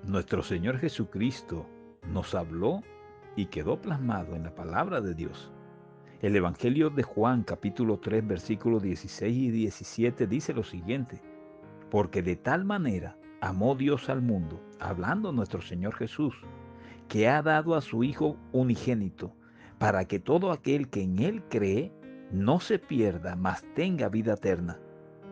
Nuestro Señor Jesucristo nos habló y quedó plasmado en la palabra de Dios. El Evangelio de Juan, capítulo 3, versículos 16 y 17 dice lo siguiente: porque de tal manera amó Dios al mundo, hablando nuestro Señor Jesús, que ha dado a su Hijo unigénito, para que todo aquel que en Él cree no se pierda, mas tenga vida eterna.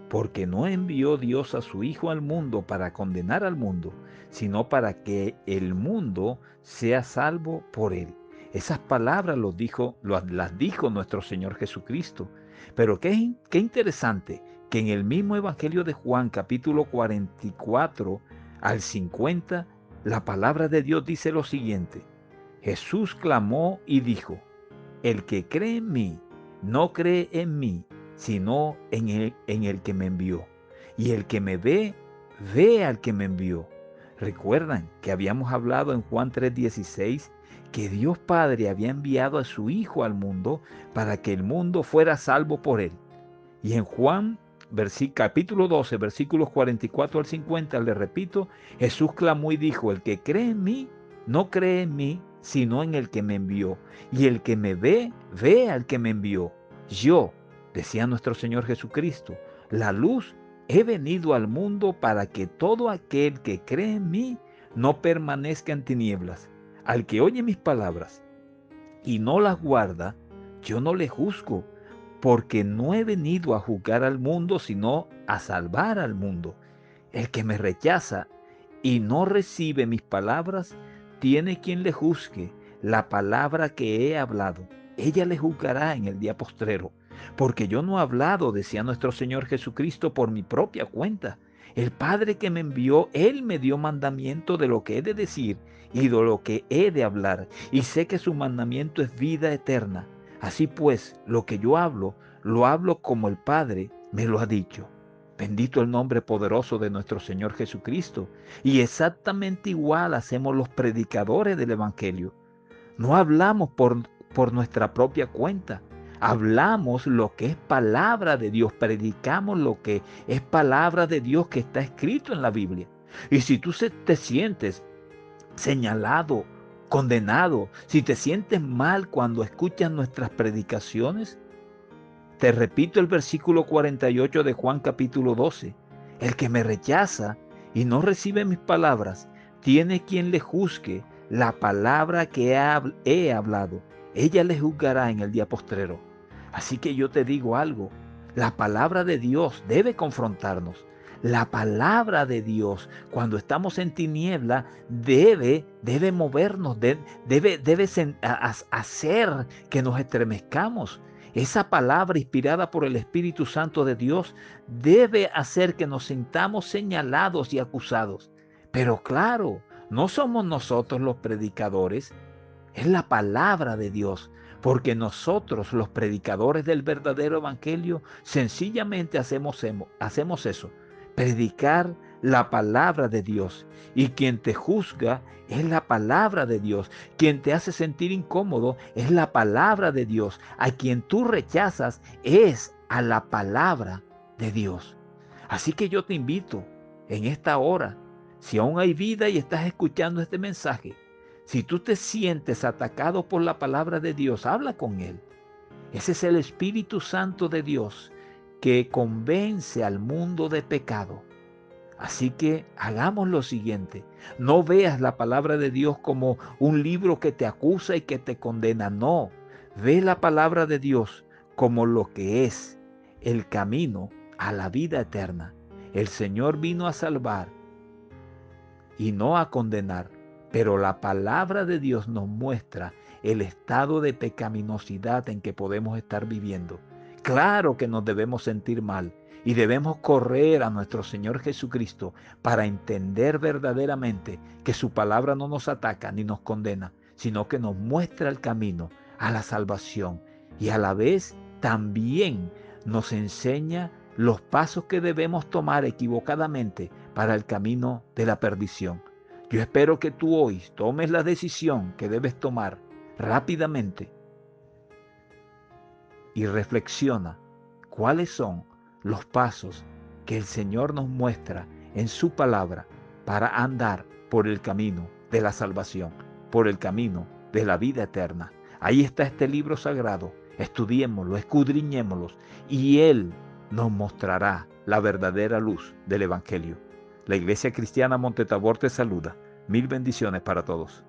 Porque no envió Dios a su Hijo al mundo para condenar al mundo, sino para que el mundo sea salvo por él. Esas palabras las dijo nuestro Señor Jesucristo. Pero qué interesante que en el mismo Evangelio de Juan, capítulo 44 al 50, la palabra de Dios dice lo siguiente: Jesús clamó y dijo: el que cree en mí, no cree en mí, sino en el que me envió. Y el que me ve, ve al que me envió. Recuerdan que habíamos hablado en Juan 3:16 que Dios Padre había enviado a su Hijo al mundo para que el mundo fuera salvo por él. Y en Juan capítulo 12, versículos 44 al 50, le repito, Jesús clamó y dijo: el que cree en mí, no cree en mí, sino en el que me envió. Y el que me ve, ve al que me envió. Yo, decía nuestro Señor Jesucristo, la luz, he venido al mundo para que todo aquel que cree en mí no permanezca en tinieblas. Al que oye mis palabras y no las guarda, yo no le juzgo, porque no he venido a juzgar al mundo, sino a salvar al mundo. El que me rechaza y no recibe mis palabras, tiene quien le juzgue la palabra que he hablado. Ella le juzgará en el día postrero, porque yo no he hablado, decía nuestro Señor Jesucristo, por mi propia cuenta. El Padre que me envió, Él me dio mandamiento de lo que he de decir y de lo que he de hablar, y sé que su mandamiento es vida eterna. Así pues, lo que yo hablo, lo hablo como el Padre me lo ha dicho. Bendito el nombre poderoso de nuestro Señor Jesucristo. Y exactamente igual hacemos los predicadores del Evangelio. No hablamos por nuestra propia cuenta. Hablamos lo que es palabra de Dios. Predicamos lo que es palabra de Dios que está escrito en la Biblia. Y si tú te sientes señalado, condenado, si te sientes mal cuando escuchas nuestras predicaciones, te repito el versículo 48 de Juan capítulo 12. El que me rechaza y no recibe mis palabras, tiene quien le juzgue la palabra que he hablado. Ella le juzgará en el día postrero. Así que yo te digo algo, la palabra de Dios debe confrontarnos. La palabra de Dios, cuando estamos en tiniebla, debe movernos, debe hacer que nos estremezcamos. Esa palabra inspirada por el Espíritu Santo de Dios debe hacer que nos sintamos señalados y acusados. Pero claro, no somos nosotros los predicadores, es la palabra de Dios, porque nosotros, los predicadores del verdadero evangelio, sencillamente hacemos eso, predicar la palabra de Dios. Y quien te juzga es la palabra de Dios. Quien te hace sentir incómodo es la palabra de Dios. A quien tú rechazas es a la palabra de Dios. Así que yo te invito en esta hora, si aún hay vida y estás escuchando este mensaje, si tú te sientes atacado por la palabra de Dios, habla con Él. Ese es el Espíritu Santo de Dios que convence al mundo de pecado. Así que hagamos lo siguiente. No veas la palabra de Dios como un libro que te acusa y que te condena. No, ve la palabra de Dios como lo que es el camino a la vida eterna. El Señor vino a salvar y no a condenar. Pero la palabra de Dios nos muestra el estado de pecaminosidad en que podemos estar viviendo. Claro que nos debemos sentir mal y debemos correr a nuestro Señor Jesucristo para entender verdaderamente que su palabra no nos ataca ni nos condena, sino que nos muestra el camino a la salvación y a la vez también nos enseña los pasos que debemos tomar equivocadamente para el camino de la perdición. Yo espero que tú hoy tomes la decisión que debes tomar rápidamente y reflexiona cuáles son los pasos que el Señor nos muestra en su palabra para andar por el camino de la salvación, por el camino de la vida eterna. Ahí está este libro sagrado. Estudiémoslo, escudriñémoslo, y Él nos mostrará la verdadera luz del Evangelio. La Iglesia Cristiana Monte Tabor te saluda. Mil bendiciones para todos.